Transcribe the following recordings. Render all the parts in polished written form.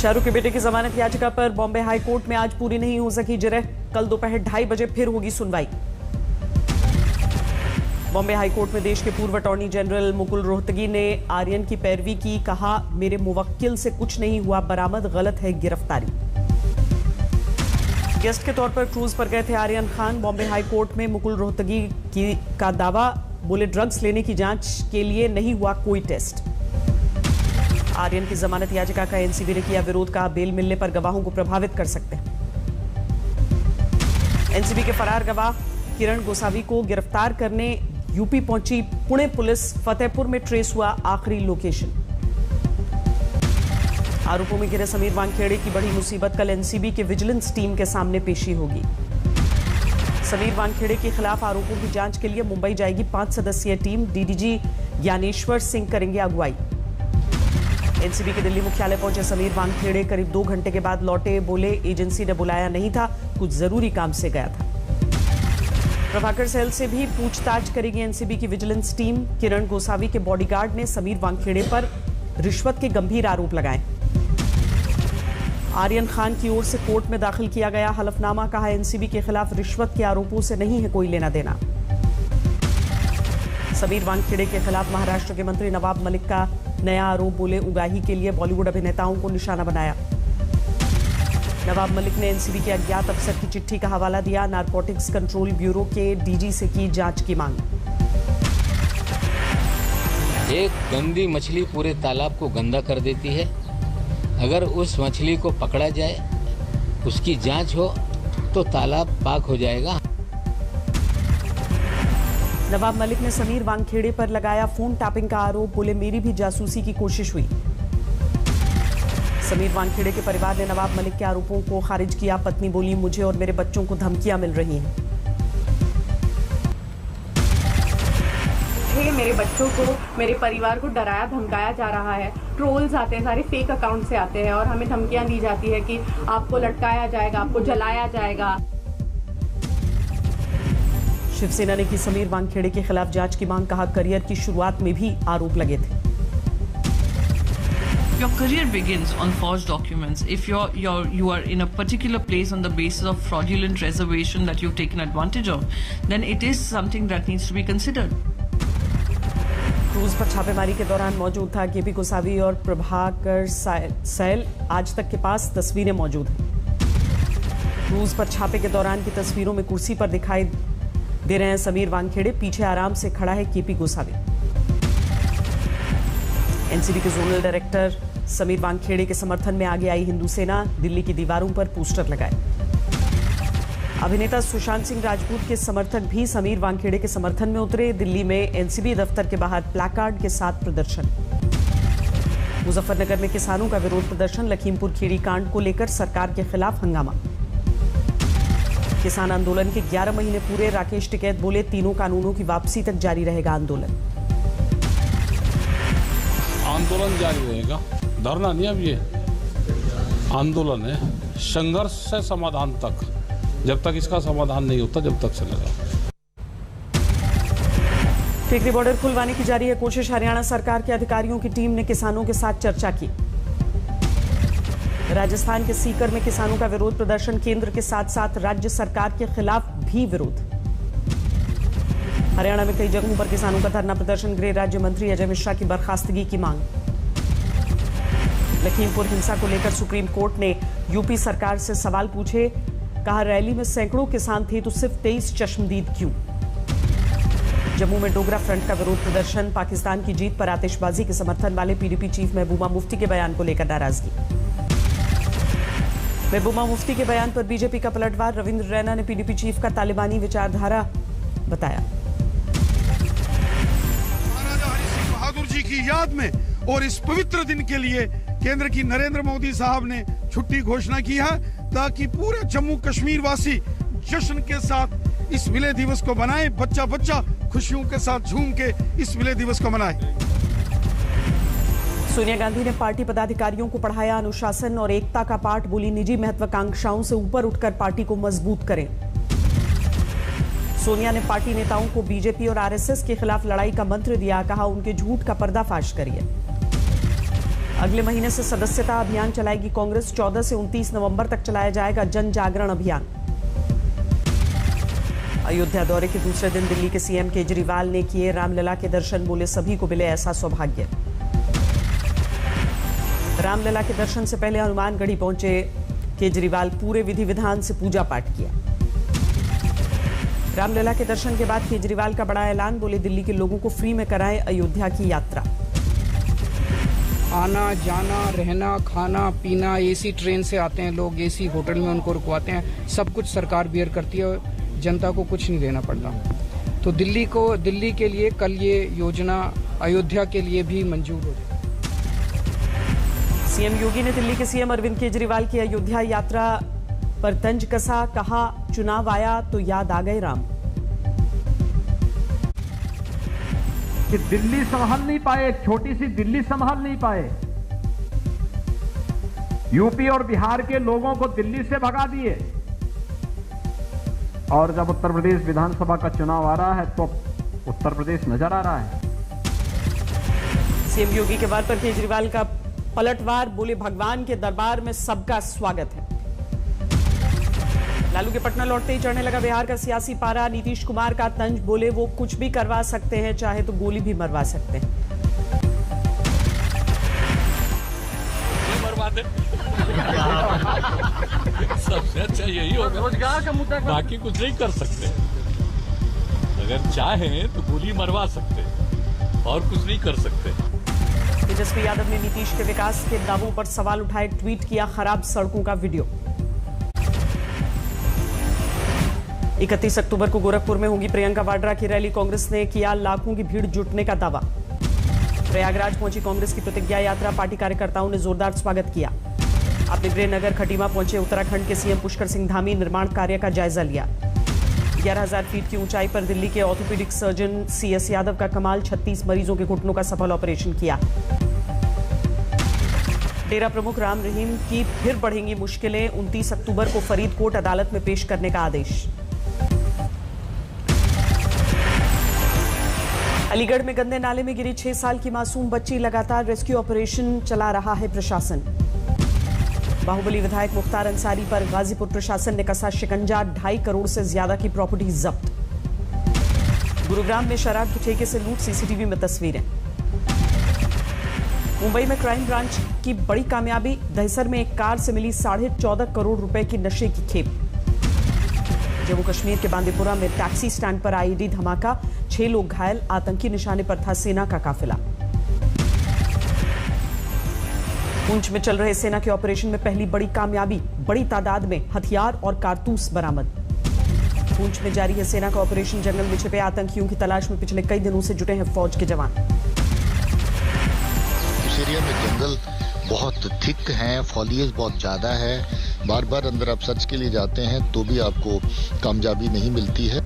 शाहरुख के बेटे की जमानत याचिका पर बॉम्बे हाई कोर्ट में आज पूरी नहीं हो सकी जिरह। कल दोपहर 2:30 बजे फिर होगी सुनवाई। बॉम्बे हाई कोर्ट में देश के पूर्व अटॉर्नी जनरल मुकुल रोहतगी ने आर्यन की पैरवी की। कहा, मेरे मुवक्किल से कुछ नहीं हुआ बरामद, गलत है गिरफ्तारी। गेस्ट के तौर पर क्रूज पर गए थे आर्यन खान। बॉम्बे हाई कोर्ट में मुकुल रोहतगी का दावा, बोले ड्रग्स लेने की जांच के लिए नहीं हुआ कोई टेस्ट। आर्यन की जमानत याचिका का एनसीबी ने किया विरोध। का बेल मिलने पर गवाहों को प्रभावित कर सकते हैं। एनसीबी के फरार गवाह किरण गोसावी को गिरफ्तार करने यूपी पहुंची पुणे पुलिस। फतेहपुर में ट्रेस हुआ आखिरी लोकेशन। आरोपों में घिरे समीर वानखेड़े की बड़ी मुसीबत। कल एनसीबी के विजिलेंस टीम के सामने पेशी होगी। समीर वानखेड़े के खिलाफ आरोपों की जांच के लिए मुंबई जाएगी 5 सदस्यीय टीम। डीडीजी ज्ञानेश्वर सिंह करेंगे अगुवाई। एनसीबी के दिल्ली मुख्यालय पहुंचे समीर वानखेड़े करीब 2 घंटे के बाद लौटे। बोले, एजेंसी ने बुलाया नहीं था, कुछ जरूरी काम से गया था। प्रभाकर सेल से भी पूछताछ करेगी एनसीबी की विजिलेंस टीम। किरण गोसावी के बॉडीगार्ड ने समीर वानखेड़े पर रिश्वत के गंभीर आरोप लगाए। आर्यन खान की ओर से कोर्ट में दाखिल किया गया हलफनामा। कहा, एनसीबी के खिलाफ रिश्वत के आरोपों से नहीं है कोई लेना देना। समीर वानखेड़े के खिलाफ महाराष्ट्र के मंत्री नवाब मलिक का नया आरोप। बोले, उगाही के लिए बॉलीवुड अभिनेताओं को निशाना बनाया। नवाब मलिक ने एनसीबी के अज्ञात अफसर की चिट्ठी का हवाला दिया। नारकोटिक्स कंट्रोल ब्यूरो के डीजी से की जांच की मांग। एक गंदी मछली पूरे तालाब को गंदा कर देती है। अगर उस मछली को पकड़ा जाए, उसकी जांच हो तो तालाब पाक हो जाएगा। नवाब मलिक ने समीर वानखेड़े पर लगाया फोन टैपिंग का आरोप। बोले, मेरी भी जासूसी की कोशिश हुई। समीर वानखेड़े के परिवार ने नवाब मलिक के आरोपों को खारिज किया। पत्नी बोली, मुझे और मेरे बच्चों को धमकियां मिल रही हैं। मेरे बच्चों को, मेरे परिवार को डराया धमकाया जा रहा है। ट्रोल्स आते हैं, सारे फेक अकाउंट से आते हैं और हमें धमकियां दी जाती है कि आपको लटकाया जाएगा, आपको जलाया जाएगा। शिवसेना ने की समीर वानखेड़े के खिलाफ जांच की मांग। कहा, करियर की शुरुआत में भी आरोप लगे थे। Your career begins on forged documents. If you are in a particular place on the basis of fraudulent reservation that you've taken advantage of, then it is something that needs to be considered. Cruise पर छापेमारी के दौरान मौजूद था KP Gosavi और Prabhakar cell. आज तक के पास तस्वीरें मौजूद हैं। क्रूज पर छापे के दौरान की तस्वीरों में कुर्सी पर दिखाई दे रहे हैं समीर वानखेड़े। पीछे आराम से खड़ा है केपी गोसावी। एनसीबी के जोनल डायरेक्टर समीर वानखेड़े के समर्थन में आगे आई हिंदू सेना। दिल्ली की दीवारों पर पोस्टर लगाए। अभिनेता सुशांत सिंह राजपूत के समर्थक भी समीर वानखेड़े के समर्थन में उतरे। दिल्ली में एनसीबी दफ्तर के बाहर प्लैकार्ड के साथ प्रदर्शन। मुजफ्फरनगर में किसानों का विरोध प्रदर्शन। लखीमपुर खीरी कांड को लेकर सरकार के खिलाफ हंगामा। किसान आंदोलन के 11 महीने पूरे। राकेश टिकैत बोले, तीनों कानूनों की वापसी तक जारी रहेगा आंदोलन। आंदोलन जारी रहेगा, धरना नहीं। अब ये आंदोलन है, संघर्ष से समाधान तक। जब तक इसका समाधान नहीं होता, जब तक चलेगा। टिकरी बॉर्डर खुलवाने की जारी है कोशिश। हरियाणा सरकार के अधिकारियों की टीम ने किसानों के साथ चर्चा की। राजस्थान के सीकर में किसानों का विरोध प्रदर्शन। केंद्र के साथ साथ राज्य सरकार के खिलाफ भी विरोध। हरियाणा में कई जगहों पर किसानों का धरना प्रदर्शन। गृह राज्य मंत्री अजय मिश्रा की बर्खास्तगी की मांग। लखीमपुर हिंसा को लेकर सुप्रीम कोर्ट ने यूपी सरकार से सवाल पूछे। कहा, रैली में सैकड़ों किसान थे तो सिर्फ 23 चश्मदीद क्यों। जम्मू में डोगरा फ्रंट का विरोध प्रदर्शन। पाकिस्तान की जीत पर आतिशबाजी के समर्थन वाले पीडीपी चीफ महबूबा मुफ्ती के बयान को लेकर नाराजगी। महबूबा मुफ्ती के बयान पर बीजेपी का पलटवार। रविंद्र रैना ने पीडीपी चीफ का तालिबानी विचारधारा बताया। महाराजा हरि सिंह बहादुर जी की याद में और इस पवित्र दिन के लिए केंद्र की नरेंद्र मोदी साहब ने छुट्टी घोषणा की है, ताकि पूरे जम्मू कश्मीर वासी जश्न के साथ इस विलय दिवस को मनाएं। बच्चा बच्चा खुशियों के साथ झूम के इस विलय दिवस को मनाएं। सोनिया गांधी ने पार्टी पदाधिकारियों को पढ़ाया अनुशासन और एकता का पाठ। बोली, निजी महत्वाकांक्षाओं से ऊपर उठकर पार्टी को मजबूत करें। सोनिया ने पार्टी नेताओं को बीजेपी और आरएसएस के खिलाफ लड़ाई का मंत्र दिया। कहा, उनके झूठ का पर्दाफाश करिए। अगले महीने से सदस्यता अभियान चलाएगी कांग्रेस। 14 से 29 नवंबर तक चलाया जाएगा जन जागरण अभियान। अयोध्या दौरे के दूसरे दिन दिल्ली के सीएम केजरीवाल ने किए रामलला के दर्शन, बोले सभी को मिले ऐसा सौभाग्य। रामलला के दर्शन से पहले हनुमानगढ़ी पहुंचे केजरीवाल, पूरे विधि विधान से पूजा पाठ किया। रामलला के दर्शन के बाद केजरीवाल का बड़ा ऐलान, बोले दिल्ली के लोगों को फ्री में कराएं अयोध्या की यात्रा। आना जाना रहना खाना पीना, एसी ट्रेन से आते हैं लोग, एसी होटल में उनको रुकवाते हैं, सब कुछ सरकार बियर करती है, जनता को कुछ नहीं देना पड़ता। तो दिल्ली के लिए कल ये योजना अयोध्या के लिए भी मंजूर हो जाए। सीएम योगी ने दिल्ली के सीएम अरविंद केजरीवाल की अयोध्या यात्रा पर तंज कसा, कहा चुनाव आया तो याद आ गए राम। कि दिल्ली संभाल नहीं पाए, छोटी सी दिल्ली संभाल नहीं पाए, यूपी और बिहार के लोगों को दिल्ली से भगा दिए। और जब उत्तर प्रदेश विधानसभा का चुनाव आ रहा है तो उत्तर प्रदेश नजर आ रहा है। सीएम योगी के वार पर केजरीवाल का पलटवार, बोले भगवान के दरबार में सबका स्वागत है। लालू के पटना लौटते ही चढ़ने लगा बिहार का सियासी पारा, नीतीश कुमार का तंज, बोले वो कुछ भी करवा सकते हैं, चाहे तो गोली भी मरवा सकते हैं। मरवा दे। सबसे अच्छा यही होगा, रोजगार का मुद्दा, बाकी कुछ नहीं कर सकते। अगर चाहें तो गोली मरवा सकते और कुछ नहीं कर सकते। तेजस्वी यादव ने नीतीश के विकास के दावों पर सवाल उठाए, ट्वीट किया खराब सड़कों का वीडियो। 31 अक्टूबर को गोरखपुर में होगी प्रियंका वाड्रा की रैली, कांग्रेस ने किया लाखों की भीड़ जुटने का दावा। प्रयागराज पहुंची कांग्रेस की प्रतिज्ञा यात्रा, पार्टी कार्यकर्ताओं ने जोरदार स्वागत किया। अपने गृहनगर खटीमा पहुंचे उत्तराखंड के सीएम पुष्कर सिंह धामी, निर्माण कार्य का जायजा लिया। 11,000 फीट की ऊंचाई पर दिल्ली के ऑर्थोपेडिक सर्जन सीएस यादव का कमाल, 36 मरीजों के घुटनों का सफल ऑपरेशन किया। डेरा प्रमुख राम रहीम की फिर बढ़ेंगी मुश्किलें, 29 अक्टूबर को फरीदकोट अदालत में पेश करने का आदेश। अलीगढ़ में गंदे नाले में गिरी 6 साल की मासूम बच्ची, लगातार रेस्क्यू ऑपरेशन चला रहा है प्रशासन। बाहुबली विधायक मुख्तार अंसारी पर गाजीपुर प्रशासन ने कसा शिकंजा, 2.5 करोड़ से ज्यादा की प्रॉपर्टी जब्त। गुरुग्राम में शराब के ठेके से लूट, सीसीटीवी में तस्वीरें। मुंबई में क्राइम ब्रांच की बड़ी कामयाबी, दहिसर में एक कार से मिली 14.5 करोड़ रुपए की नशे की खेप। जम्मू कश्मीर के बांदीपुरा में टैक्सी स्टैंड पर आईईडी धमाका, 6 लोग घायल, आतंकी निशाने पर था सेना का काफिला। पुंछ में चल रहे सेना के ऑपरेशन में पहली बड़ी कामयाबी, बड़ी तादाद में हथियार और कारतूस बरामद। पुंछ में जारी है सेना का ऑपरेशन, जंगल में छिपे आतंकियों की तलाश में पिछले कई दिनों से जुटे हैं फौज के जवान। इस एरिया में जंगल बहुत थिक हैं, फॉलिएज बहुत ज्यादा है, बार बार अंदर आप सर्च के लिए जाते हैं तो भी आपको कामयाबी नहीं मिलती है।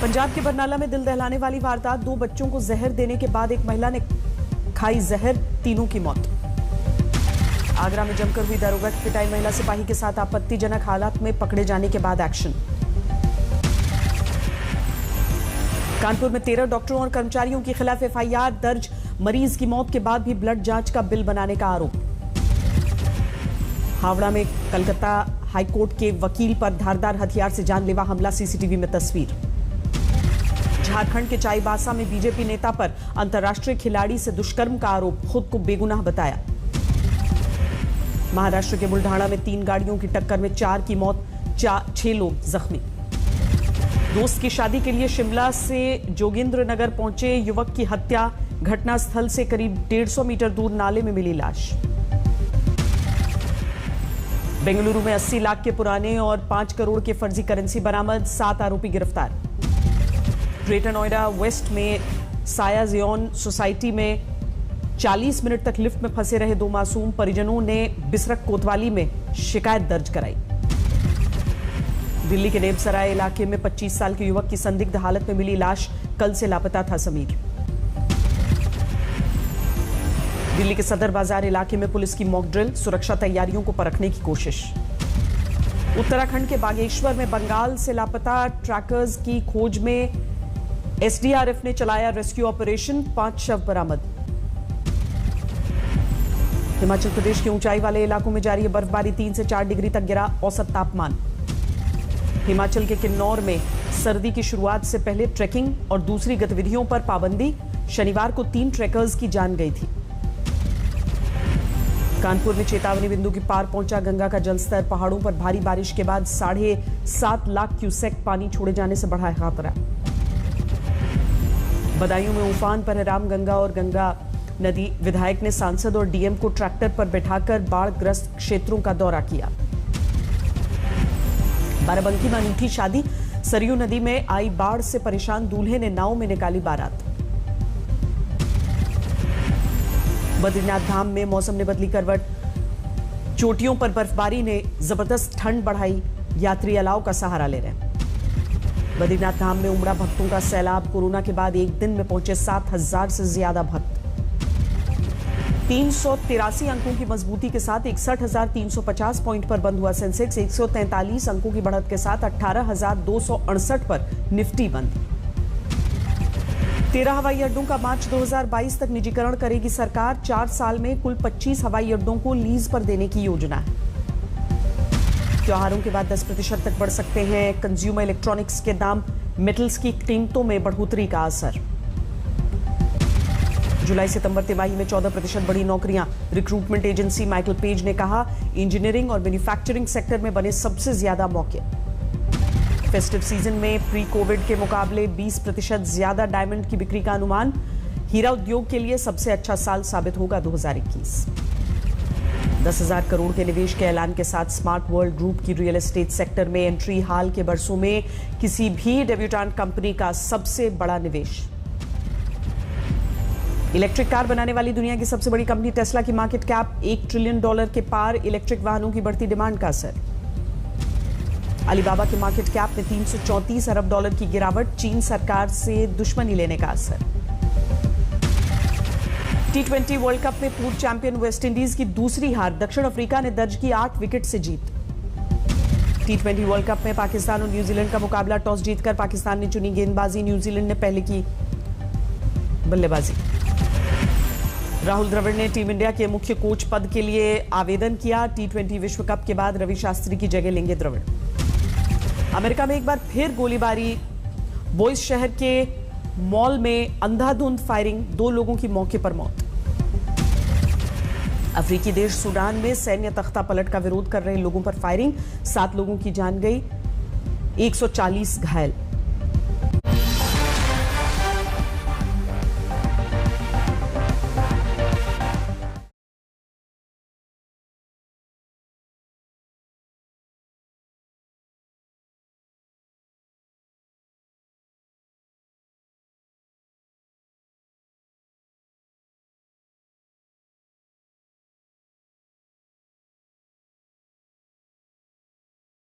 पंजाब के बरनाला में दिल दहलाने वाली वारदात, 2 बच्चों को जहर देने के बाद एक महिला ने खाई जहर, तीनों की मौत। आगरा में जमकर हुई दारोगा की पिटाई, महिला सिपाही के साथ आपत्तिजनक हालात में पकड़े जाने के बाद एक्शन। कानपुर में 13 डॉक्टरों और कर्मचारियों के खिलाफ एफआईआर दर्ज, मरीज की मौत के बाद भी ब्लड जांच का बिल बनाने का आरोप। हावड़ा में कलकत्ता हाईकोर्ट के वकील पर धारदार हथियार से जानलेवा हमला, सीसीटीवी में तस्वीर। झारखंड के चाईबासा में बीजेपी नेता पर अंतर्राष्ट्रीय खिलाड़ी से दुष्कर्म का आरोप, खुद को बेगुनाह बताया। महाराष्ट्र के बुल्ढाणा में 3 गाड़ियों की टक्कर में 4 की मौत, 6 लोग जख्मी। दोस्त की शादी के लिए शिमला से जोगिंद्र नगर पहुंचे युवक की हत्या, घटनास्थल से करीब 150 मीटर दूर नाले में मिली लाश। बेंगलुरु में 80 लाख के पुराने और 5 करोड़ के फर्जी करेंसी बरामद, 7 आरोपी गिरफ्तार। ग्रेटर नोएडा वेस्ट में साया जियोन सोसाइटी में 40 मिनट तक लिफ्ट में फंसे रहे 2 मासूम, परिजनों ने बिसरक कोतवाली में शिकायत दर्ज कराई। दिल्ली के नेबसराय इलाके में 25 साल के युवक की संदिग्ध हालत में मिली लाश, कल से लापता था समीर। दिल्ली के सदर बाजार इलाके में पुलिस की मॉक ड्रिल, सुरक्षा तैयारियों को परखने की कोशिश। उत्तराखंड के बागेश्वर में बंगाल से लापता ट्रैकर्स की खोज में एसडीआरएफ ने चलाया रेस्क्यू ऑपरेशन, 5 शव बरामद। हिमाचल प्रदेश के ऊंचाई वाले इलाकों में जारी है बर्फबारी, 3 से 4 डिग्री तक गिरा औसत तापमान। हिमाचल के किन्नौर में सर्दी की शुरुआत से पहले ट्रैकिंग और दूसरी गतिविधियों पर पाबंदी, शनिवार को 3 ट्रैकर्स की जान गई थी। कानपुर में चेतावनी बिंदु के पार पहुंचा गंगा का जलस्तर, पहाड़ों पर भारी बारिश के बाद 7.5 लाख क्यूसेक पानी छोड़े जाने से बढ़ा है खतरा। बदायूं में उफान पर है रामगंगा और गंगा नदी, विधायक ने सांसद और डीएम को ट्रैक्टर पर बैठाकर बाढ़ग्रस्त क्षेत्रों का दौरा किया। बाराबंकी में अनूठी शादी, सरयू नदी में आई बाढ़ से परेशान दूल्हे ने नाव में निकाली बारात। बद्रीनाथ धाम में मौसम ने बदली करवट, चोटियों पर बर्फबारी ने जबरदस्त ठंड बढ़ाई, यात्री अलाव का सहारा ले रहे हैं। बद्रीनाथ धाम में उमड़ा भक्तों का सैलाब, कोरोना के बाद एक दिन में पहुंचे 7,000 से ज्यादा भक्त। 383 अंकों की मजबूती के साथ 61,350 पॉइंट पर बंद हुआ सेंसेक्स, 143 अंकों की बढ़त के साथ 18,268 पर निफ्टी बंद। 13 हवाई अड्डों का मार्च 2022 तक निजीकरण करेगी सरकार, 4 साल में कुल 25 हवाई अड्डों को लीज पर देने की योजना है। त्योहारों के बाद 10% तक बढ़ सकते हैं कंज्यूमर इलेक्ट्रॉनिक्स के दाम, मेटल्स की कीमतों में बढ़ोतरी का असर। जुलाई सितंबर तिमाही में 14% बढ़ी नौकरियां, रिक्रूटमेंट एजेंसी माइकल पेज ने कहा, इंजीनियरिंग और मैन्युफैक्चरिंग सेक्टर में बने सबसे ज्यादा मौके। फेस्टिव सीजन में प्री कोविड के मुकाबले 20% ज्यादा डायमंड की बिक्री का अनुमान, हीरा उद्योग के लिए सबसे अच्छा साल साबित होगा 2021। 10,000 करोड़ के निवेश के ऐलान के साथ स्मार्ट वर्ल्ड ग्रुप की रियल एस्टेट सेक्टर में एंट्री, हाल के बरसों में किसी भी डेब्यूटेंट कंपनी का सबसे बड़ा निवेश। इलेक्ट्रिक कार बनाने वाली दुनिया की सबसे बड़ी कंपनी टेस्ला की मार्केट कैप $1 ट्रिलियन के पार, इलेक्ट्रिक वाहनों की बढ़ती डिमांड का असर। अलीबाबा के मार्केट कैप में $334 अरब की गिरावट, चीन सरकार से दुश्मनी लेने का असर। T20 वर्ल्ड कप में पूर्व चैंपियन वेस्टइंडीज की दूसरी हार, दक्षिण अफ्रीका ने दर्ज की 8 विकेट से जीत। T20 वर्ल्ड कप में पाकिस्तान और न्यूजीलैंड का मुकाबला, टॉस जीतकर पाकिस्तान ने चुनी गेंदबाजी, न्यूजीलैंड ने पहले की बल्लेबाजी। राहुल द्रविड़ ने टीम इंडिया के मुख्य कोच पद के लिए आवेदन किया, T20 विश्व कप के बाद रवि शास्त्री की जगह लेंगे द्रविड़। अमेरिका में एक बार फिर गोलीबारी, बोइस शहर के मॉल में अंधाधुंध फायरिंग, 2 लोगों की मौके पर मौत। अफ्रीकी देश सूडान में सैन्य तख्ता पलट का विरोध कर रहे लोगों पर फायरिंग, 7 लोगों की जान गई, 140 घायल।